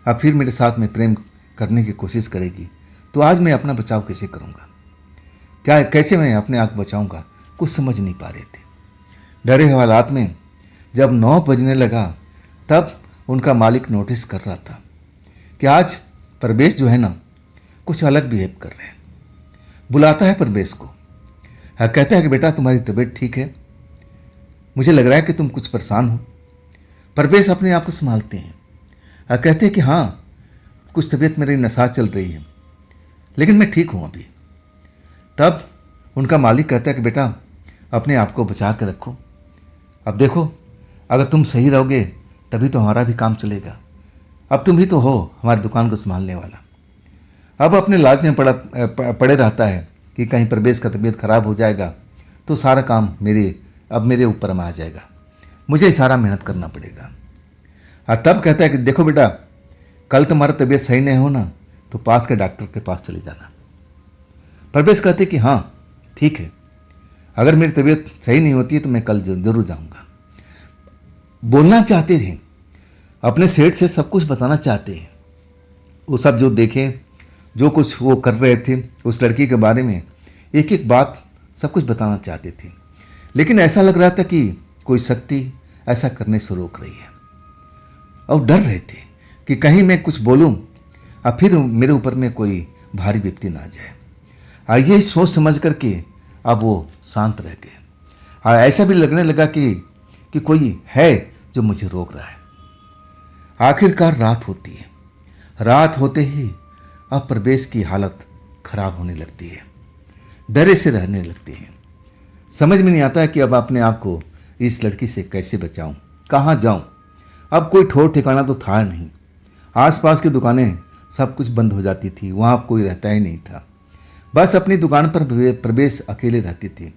अब फिर मेरे साथ में प्रेम करने की कोशिश करेगी, तो आज मैं अपना बचाव कैसे करूंगा, क्या कैसे मैं अपने आप बचाऊंगा, कुछ समझ नहीं पा रहे थे। डरे हुए हालात में जब 9 बजने लगा, तब उनका मालिक नोटिस कर रहा था कि आज प्रवेश जो है ना, कुछ अलग बिहेव कर रहे हैं। बुलाता है प्रवेश को, कहता है कि बेटा तुम्हारी तबीयत ठीक है, मुझे लग रहा है कि तुम कुछ परेशान हो। प्रवेश अपने आप को संभालते हैं, कहते हैं कि हाँ, कुछ तबीयत मेरी नसाज चल रही है, लेकिन मैं ठीक हूँ अभी। तब उनका मालिक कहता है कि बेटा अपने आप को बचा कर रखो, अब देखो अगर तुम सही रहोगे तभी तो हमारा भी काम चलेगा, अब तुम ही तो हो हमारी दुकान को संभालने वाला। अब अपने लालच में पड़े रहता है कि कहीं प्रवेश का तबीयत खराब हो जाएगा तो सारा काम मेरे ऊपर में आ जाएगा, मुझे सारा मेहनत करना पड़ेगा। तब कहता है कि देखो बेटा, कल तुम्हारा तबीयत सही नहीं हो ना तो पास के डॉक्टर के पास चले जाना। प्रवेश कहते कि हाँ ठीक है, अगर मेरी तबीयत सही नहीं होती है तो मैं कल जरूर जाऊंगा। बोलना चाहते थे, अपने सेठ से सब कुछ बताना चाहते हैं, वो सब जो देखे, जो कुछ वो कर रहे थे उस लड़की के बारे में, एक एक बात सब कुछ बताना चाहते थे। लेकिन ऐसा लग रहा था कि कोई शक्ति ऐसा करने से रोक रही है, और डर रहे थे कि कहीं मैं कुछ बोलूं और फिर मेरे ऊपर में कोई भारी विपत्ति ना आ जाए। यही सोच समझ करके अब वो शांत रह गए। और ऐसा भी लगने लगा कि कोई है जो मुझे रोक रहा है। आखिरकार रात होती है। रात होते ही अब प्रवेश की हालत खराब होने लगती है, डरे से रहने लगते हैं। समझ में नहीं आता है कि अब अपने आप को इस लड़की से कैसे बचाऊं, कहाँ जाऊं। अब कोई ठौर ठिकाना तो था नहीं। आसपास की दुकानें सब कुछ बंद हो जाती थी, वहाँ कोई रहता ही नहीं था। बस अपनी दुकान पर प्रवेश अकेले रहती थी।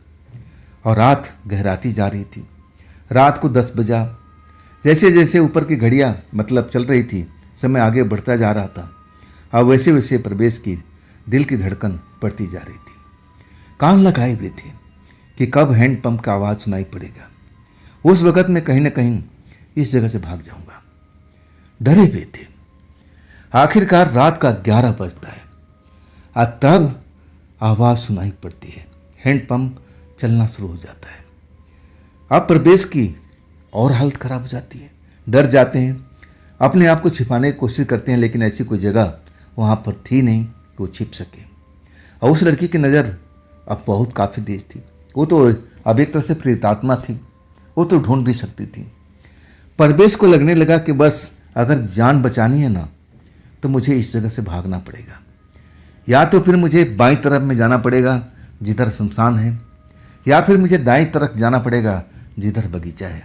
और रात गहराती जा रही थी। रात को 10 बजा। जैसे जैसे ऊपर की घड़ियाँ चल रही थी, समय आगे बढ़ता जा रहा था। अब वैसे वैसे प्रवेश की दिल की धड़कन बढ़ती जा रही थी। कान लगाए हुए थे कि कब हैंडपंप का आवाज़ सुनाई पड़ेगा। उस वक़्त में कहीं ना कहीं इस जगह से भाग जाऊंगा। डरे हुए थे। आखिरकार रात का 11 बजता है और तब आवाज़ सुनाई पड़ती है। हैंडपंप चलना शुरू हो जाता है। अब प्रवेश की और हालत खराब हो जाती है। डर जाते हैं, अपने आप को छिपाने की कोशिश करते हैं, लेकिन ऐसी कोई जगह वहाँ पर थी नहीं कि वो छिप सके। और उस लड़की की नज़र अब बहुत काफ़ी तेज थी। वो तो अब एक तरह से प्रेतात्मा थी, वो तो ढूंढ भी सकती थी। प्रवेश को लगने लगा कि बस अगर जान बचानी है ना तो मुझे इस जगह से भागना पड़ेगा, या तो फिर मुझे बाईं तरफ में जाना पड़ेगा जिधर शमशान है, या फिर मुझे दाईं तरफ जाना पड़ेगा जिधर बगीचा है।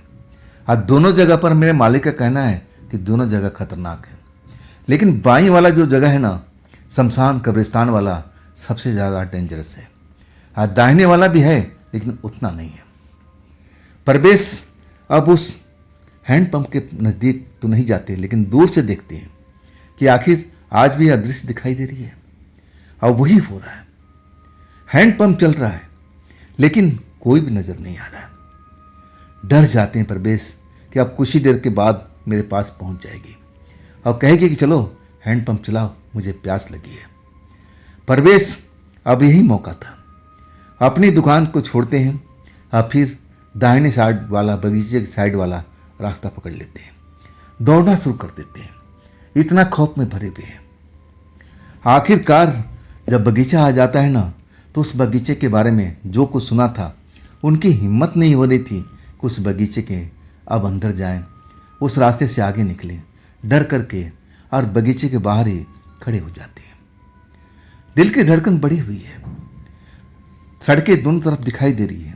और दोनों जगह पर मेरे मालिक का कहना है कि दोनों जगह खतरनाक है, लेकिन बाईं वाला जो जगह है ना, शमशान कब्रिस्तान वाला, सबसे ज़्यादा डेंजरस है। और दाहिने वाला भी है लेकिन उतना नहीं है। प्रवेश अब उस हैंडपंप के नज़दीक तो नहीं जाते, लेकिन दूर से देखते हैं कि आखिर आज भी यह दृश्य दिखाई दे रही है। और वही हो रहा है। हैंडपंप चल रहा है लेकिन कोई भी नज़र नहीं आ रहा है। डर जाते हैं प्रवेश कि अब कुछ ही देर के बाद मेरे पास पहुंच जाएगी और कहेगी कि चलो हैंडपंप चलाओ, मुझे प्यास लगी है। प्रवेश अब यही मौका था। अपनी दुकान को छोड़ते हैं और फिर दाहिने साइड वाला, बगीचे के साइड वाला रास्ता पकड़ लेते हैं। दौड़ना शुरू कर देते हैं, इतना खौफ में भरे हुए हैं। आखिरकार जब बगीचा आ जाता है ना, तो उस बगीचे के बारे में जो कुछ सुना था, उनकी हिम्मत नहीं हो रही थी कि उस बगीचे के अब अंदर जाएं। उस रास्ते से आगे निकले डर करके और बगीचे के बाहर ही खड़े हो जाते हैं। दिल की धड़कन बढ़ी हुई है। सड़कें दोनों तरफ दिखाई दे रही है।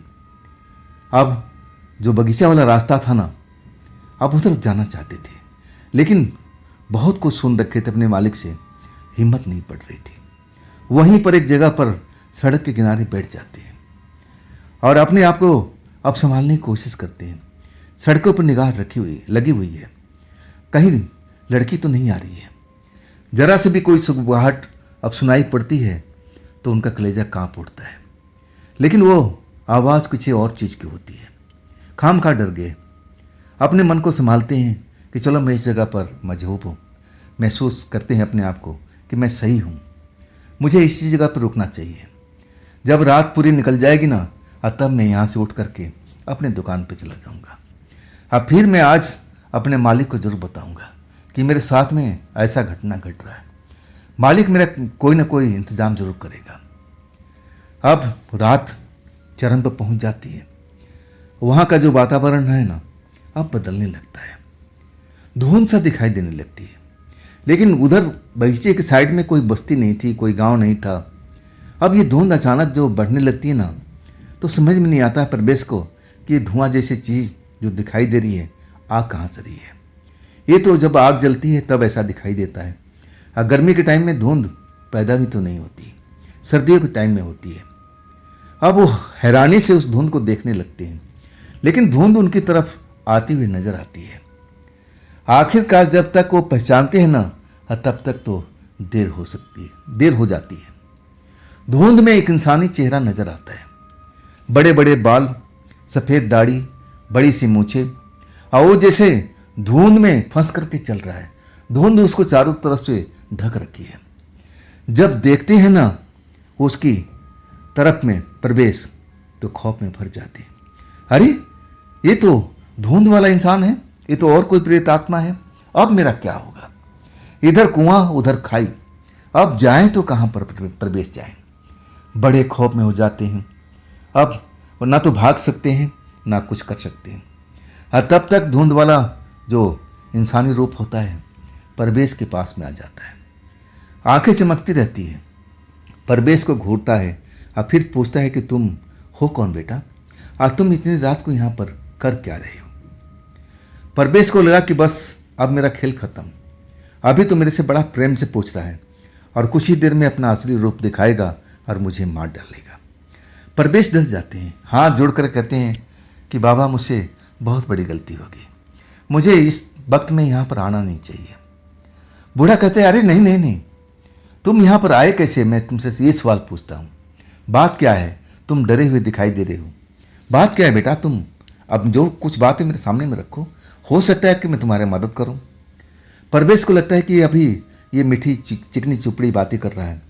अब जो बगीचा वाला रास्ता था ना, अब उस तरफ जाना चाहते थे, लेकिन बहुत कुछ सुन रखे थे अपने मालिक से, हिम्मत नहीं पड़ रही थी। वहीं पर एक जगह पर सड़क के किनारे बैठ जाते हैं और अपने आप को अब संभालने की कोशिश करते हैं। सड़कों पर निगाह लगी हुई है, कहीं लड़की तो नहीं आ रही है। जरा से भी कोई सुगबुगाहट अब सुनाई पड़ती है तो उनका कलेजा कांप उठता है, लेकिन वो आवाज़ कुछ और चीज़ की होती है। खामखा डर गए, अपने मन को संभालते हैं कि चलो मैं इस जगह पर मजबूत हूँ। महसूस करते हैं अपने आप को कि मैं सही हूँ, मुझे इसी जगह पर रुकना चाहिए। जब रात पूरी निकल जाएगी ना, तब मैं यहाँ से उठ करके अपने दुकान पर चला जाऊँगा। अब फिर मैं आज अपने मालिक को जरूर बताऊँगा कि मेरे साथ में ऐसा घटना घट रहा है। मालिक मेरा कोई ना कोई इंतज़ाम जरूर करेगा। अब रात चरम पर पहुँच जाती है। वहाँ का जो वातावरण है ना, अब बदलने लगता है। धुंध सा दिखाई देने लगती है, लेकिन उधर बगीचे के साइड में कोई बस्ती नहीं थी, कोई गांव नहीं था। अब ये धुंध अचानक जो बढ़ने लगती है ना, तो समझ में नहीं आता प्रवेश को कि ये धुआं जैसी चीज़ जो दिखाई दे रही है, आग कहाँ से रही है। ये तो जब आग जलती है तब ऐसा दिखाई देता है। गर्मी के टाइम में धुंध पैदा भी तो नहीं होती, सर्दियों के टाइम में होती है। अब वो हैरानी से उस धुंध को देखने लगते हैं, लेकिन धुंध उनकी तरफ आती हुई नजर आती है। आखिरकार जब तक वो पहचानते हैं ना, तब तक तो देर हो जाती है। धुंध में एक इंसानी चेहरा नजर आता है, बड़े बड़े बाल, सफेद दाढ़ी, बड़ी सी मूछें, और वो जैसे धुंध में फंस करके चल रहा है। धुंध उसको चारों तरफ से ढक रखी है। जब देखते हैं ना उसकी तरफ में प्रवेश, तो खौफ में भर जाते हैं। अरे ये तो धुंध वाला इंसान है, ये तो और कोई प्रेत आत्मा है। अब मेरा क्या होगा? इधर कुआं उधर खाई, अब जाएं तो कहां पर प्रवेश जाएं? बड़े खौफ में हो जाते हैं। अब ना तो भाग सकते हैं ना कुछ कर सकते हैं। तब तक धुंध वाला जो इंसानी रूप होता है परवेश के पास में आ जाता है। आंखें चमकती रहती है, परवेश को घूरता है और फिर पूछता है कि तुम हो कौन बेटा, और तुम इतनी रात को यहाँ पर कर क्या रहे हो? परवेश को लगा कि बस अब मेरा खेल खत्म। अभी तो मेरे से बड़ा प्रेम से पूछ रहा है और कुछ ही देर में अपना असली रूप दिखाएगा और मुझे मार डालेगा। परवेश डर जाते हैं, हाथ जोड़कर कहते हैं कि बाबा मुझसे बहुत बड़ी गलती होगी, मुझे इस वक्त में यहाँ पर आना नहीं चाहिए। बूढ़ा कहते हैं अरे नहीं नहीं नहीं, तुम यहाँ पर आए कैसे? मैं तुमसे ये सवाल पूछता हूँ, बात क्या है? तुम डरे हुए दिखाई दे रहे हो, बात क्या है बेटा? तुम अब जो कुछ बातें मेरे सामने में रखो, हो सकता है कि मैं तुम्हारी मदद करूँ। परवेश को लगता है कि अभी ये मीठी चिकनी चुपड़ी बातें कर रहा है,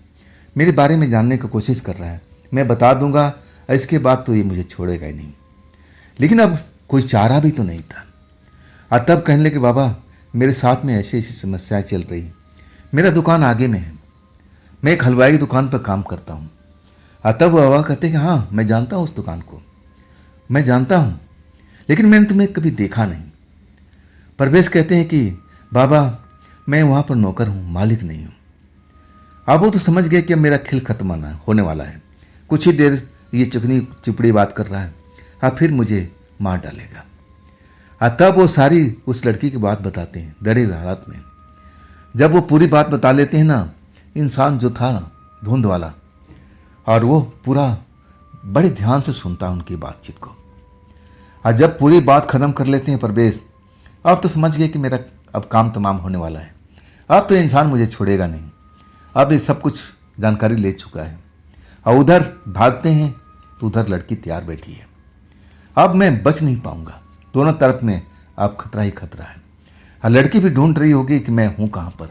मेरे बारे में जानने की कोशिश कर रहा है। मैं बता दूंगा, इसके बाद तो ये मुझे छोड़ेगा ही नहीं। लेकिन अब कोई चारा भी तो नहीं था। और तब कहने लगे बाबा मेरे साथ में ऐसी ऐसी समस्याएं चल रही, मेरा दुकान आगे में है, मैं एक हलवाई की दुकान पर काम करता हूँ। और तब बाबा कहते हैं कि हाँ मैं जानता हूँ उस दुकान को, मैं जानता हूँ, लेकिन मैंने तुम्हें कभी देखा नहीं। परवेश कहते हैं कि बाबा मैं वहाँ पर नौकर हूँ, मालिक नहीं हूँ। अब वो तो समझ गए कि अब मेरा खेल खत्म होने वाला है। कुछ ही देर ये चिकनी चिपड़ी बात कर रहा है और फिर मुझे मार डालेगा। और तब वो सारी उस लड़की की बात बताते हैं डरे हुए हालात में। जब वो पूरी बात बता लेते हैं ना, इंसान जो था ना धुंध वाला, और वो पूरा बड़े ध्यान से सुनता है उनकी बातचीत को। और जब पूरी बात खत्म कर लेते हैं परवेश, अब तो समझ गए कि मेरा अब काम तमाम होने वाला है, अब तो इंसान मुझे छोड़ेगा नहीं। अब ये सब कुछ जानकारी ले चुका है। और उधर भागते हैं तो उधर लड़की तैयार बैठी है। अब मैं बच नहीं पाऊंगा, दोनों तरफ में अब खतरा ही खतरा है। और लड़की भी ढूंढ रही होगी कि मैं हूँ कहाँ पर,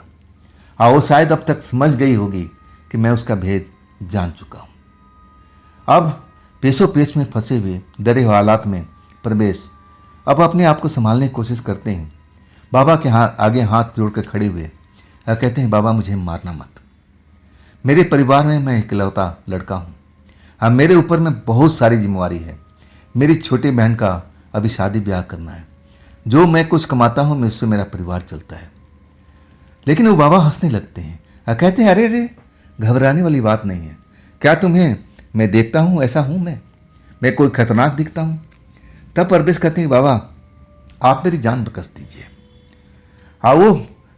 और वो शायद अब तक समझ गई होगी कि मैं उसका भेद जान चुका हूँ। अब पेशो पेश में फंसे हुए डरे हुए हालात में परवेश अब अपने आप को संभालने की कोशिश करते हैं। बाबा के आगे हाथ जोड़कर खड़े हुए और कहते हैं बाबा मुझे मारना मत, मेरे परिवार में मैं इकलौता लड़का हूँ, हाँ मेरे ऊपर में बहुत सारी जिम्मेवारी है। मेरी छोटी बहन का अभी शादी ब्याह करना है, जो मैं कुछ कमाता हूँ मैं उससे मेरा परिवार चलता है। लेकिन वो बाबा हंसने लगते हैं और कहते हैं अरे अरे घबराने वाली बात नहीं है, क्या तुम्हें मैं देखता हूँ ऐसा हूँ मैं कोई खतरनाक दिखता हूँ? तब परवेश कहते हैं बाबा आप मेरी जान बकस दीजिए। हाँ वो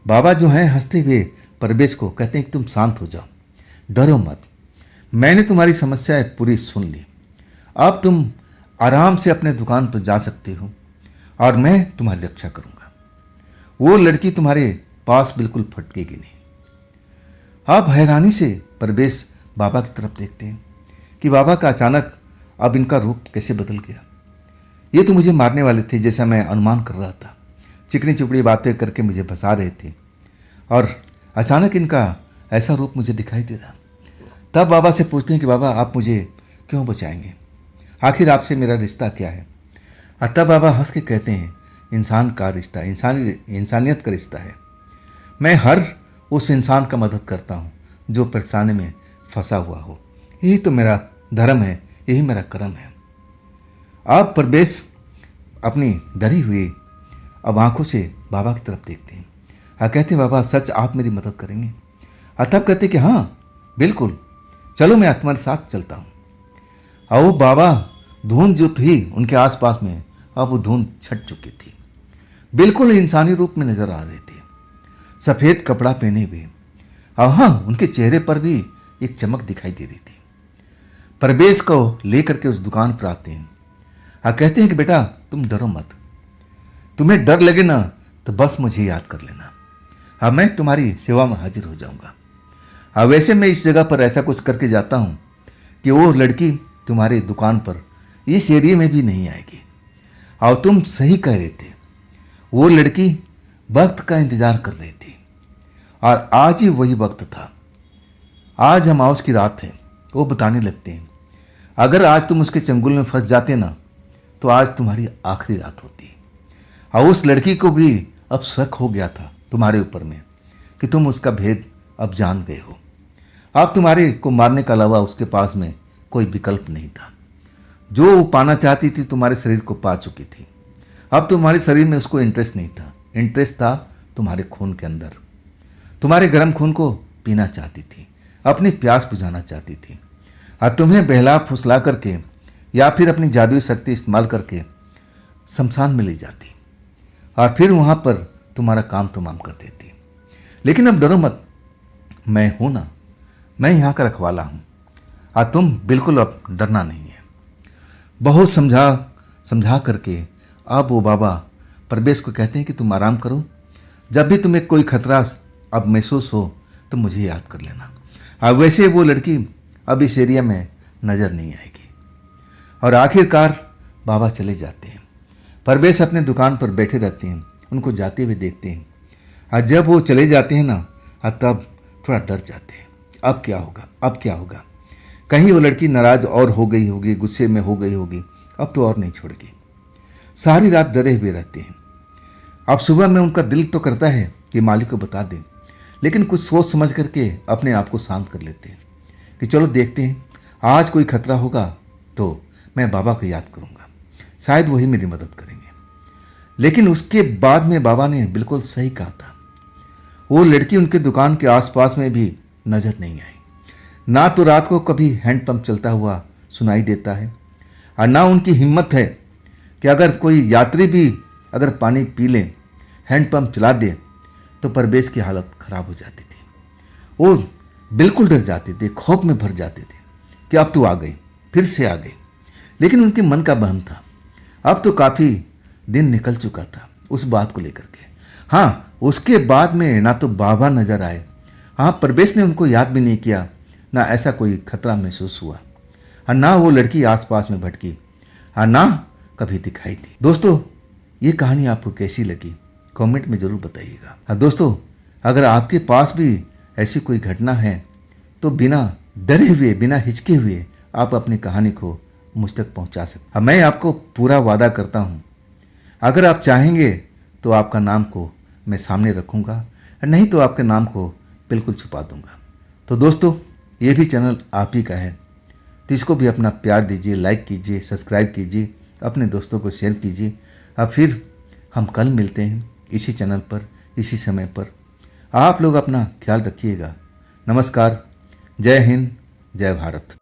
बाबा जो हैं हंसते हुए परवेश को कहते हैं कि तुम शांत हो जाओ, डरो मत, मैंने तुम्हारी समस्याएं पूरी सुन ली, अब तुम आराम से अपने दुकान पर जा सकते हो और मैं तुम्हारी रक्षा करूंगा। वो लड़की तुम्हारे पास बिल्कुल फटकेगी नहीं। आप हैरानी से परवेश बाबा की तरफ देखते हैं कि बाबा का अचानक अब इनका रूप कैसे बदल गया। ये तो मुझे मारने वाले थे जैसा मैं अनुमान कर रहा था, चिकनी चुपड़ी बातें करके मुझे फंसा रहे थे, और अचानक इनका ऐसा रूप मुझे दिखाई दे रहा। तब बाबा से पूछते हैं कि बाबा आप मुझे क्यों बचाएंगे, आखिर आपसे मेरा रिश्ता क्या है? और तब बाबा हंस के कहते हैं इंसान का रिश्ता इंसानियत का रिश्ता है, मैं हर उस इंसान का मदद करता हूँ जो परेशानी में फंसा हुआ हो, यही तो मेरा धर्म है, यही मेरा कर्म है। अब परवेश अपनी डरी हुई अब आंखों से बाबा की तरफ देखते हैं और कहते हैं बाबा सच आप मेरी मदद करेंगे? और तब कहते कि हाँ बिल्कुल, चलो मैं तुम्हारे साथ चलता हूँ। और वो बाबा धुंध जो थी उनके आसपास में, अब वो धुंध छट चुकी थी, बिल्कुल इंसानी रूप में नजर आ रहे थे, सफ़ेद कपड़ा पहने हुए, और हाँ, उनके चेहरे पर भी एक चमक दिखाई दे रही थी। परवेश को लेकर के उस दुकान पर आते हैं और कहते हैं कि बेटा तुम डरो मत, तुम्हें डर लगे ना तो बस मुझे याद कर लेना, हाँ मैं तुम्हारी सेवा में हाजिर हो जाऊंगा। हाँ वैसे मैं इस जगह पर ऐसा कुछ करके जाता हूँ कि वो लड़की तुम्हारी दुकान पर इस एरिया में भी नहीं आएगी। और तुम सही कह रहे थे, वो लड़की वक्त का इंतजार कर रही थी और आज ही वही वक्त था। आज अमावस की रात है। वो बताने लगते हैं अगर आज तुम उसके चंगुल में फंस जाते ना तो आज तुम्हारी आखिरी रात होती। और उस लड़की को भी अब शक हो गया था तुम्हारे ऊपर में कि तुम उसका भेद अब जान गए हो। अब तुम्हारे को मारने के अलावा उसके पास में कोई विकल्प नहीं था। जो वो पाना चाहती थी तुम्हारे शरीर को पा चुकी थी। अब तुम्हारे शरीर में उसको इंटरेस्ट नहीं था, इंटरेस्ट था तुम्हारे खून के अंदर। तुम्हारे गर्म खून को पीना चाहती थी, अपनी प्यास बुझाना चाहती थी और तुम्हें बहला फुसला करके या फिर अपनी जादुई शक्ति इस्तेमाल करके शमशान में ले जाती और फिर वहाँ पर तुम्हारा काम तमाम कर देती। लेकिन अब डरो मत, मैं हूँ ना, मैं यहाँ का रखवाला हूँ और तुम बिल्कुल अब डरना नहीं है। बहुत समझा करके अब वो बाबा परवेश को कहते हैं कि तुम आराम करो, जब भी तुम्हें कोई खतरा अब महसूस हो तो मुझे याद कर लेना। अब वैसे वो लड़की अब इस एरिया में नज़र नहीं आएगी। और आखिरकार बाबा चले जाते हैं। परवेश अपने दुकान पर बैठे रहते हैं, उनको जाते हुए देखते हैं और जब वो चले जाते हैं ना तब थोड़ा डर जाते हैं। अब क्या होगा, अब क्या होगा, कहीं वो लड़की नाराज और हो गई होगी, गुस्से में हो गई होगी, अब तो और नहीं छोड़ेगी। सारी रात डरे हुए रहते हैं। अब सुबह में उनका दिल तो करता है कि मालिक को बता दें, लेकिन कुछ सोच समझ करके अपने आप को शांत कर लेते हैं कि चलो देखते हैं, आज कोई खतरा होगा तो मैं बाबा को याद करूंगा, शायद वही मेरी मदद करेंगे। लेकिन उसके बाद में बाबा ने बिल्कुल सही कहा था, वो लड़की उनके दुकान के आसपास में भी नजर नहीं आई। ना तो रात को कभी हैंडपंप चलता हुआ सुनाई देता है और ना उनकी हिम्मत है कि अगर कोई यात्री भी अगर पानी पी ले, हैंडपंप चला दे तो परवेश की हालत खराब हो जाती थी। वो बिल्कुल डर जाते थे, खौफ में भर जाते थे कि अब तो आ गई, फिर से आ गई। लेकिन उनके मन का बहम था, अब तो काफ़ी दिन निकल चुका था उस बात को लेकर के। हाँ, उसके बाद में ना तो बाबा नजर आए, हाँ परवेश ने उनको याद भी नहीं किया, ना ऐसा कोई खतरा महसूस हुआ और ना वो लड़की आसपास में भटकी और ना कभी दिखाई दी। दोस्तों, ये कहानी आपको कैसी लगी कमेंट में ज़रूर बताइएगा। और दोस्तों, अगर आपके पास भी ऐसी कोई घटना है तो बिना डरे हुए, बिना हिचके हुए आप अपनी कहानी को मुझ तक पहुंचा सकते। मैं आपको पूरा वादा करता हूं, अगर आप चाहेंगे तो आपका नाम को मैं सामने रखूंगा, नहीं तो आपके नाम को बिल्कुल छुपा दूंगा। तो दोस्तों, ये भी चैनल आप ही का है, तो इसको भी अपना प्यार दीजिए, लाइक कीजिए, सब्सक्राइब कीजिए, अपने दोस्तों को शेयर कीजिए। अब फिर हम कल मिलते हैं इसी चैनल पर, इसी समय पर। आप लोग अपना ख्याल रखिएगा। नमस्कार, जय हिंद, जय भारत।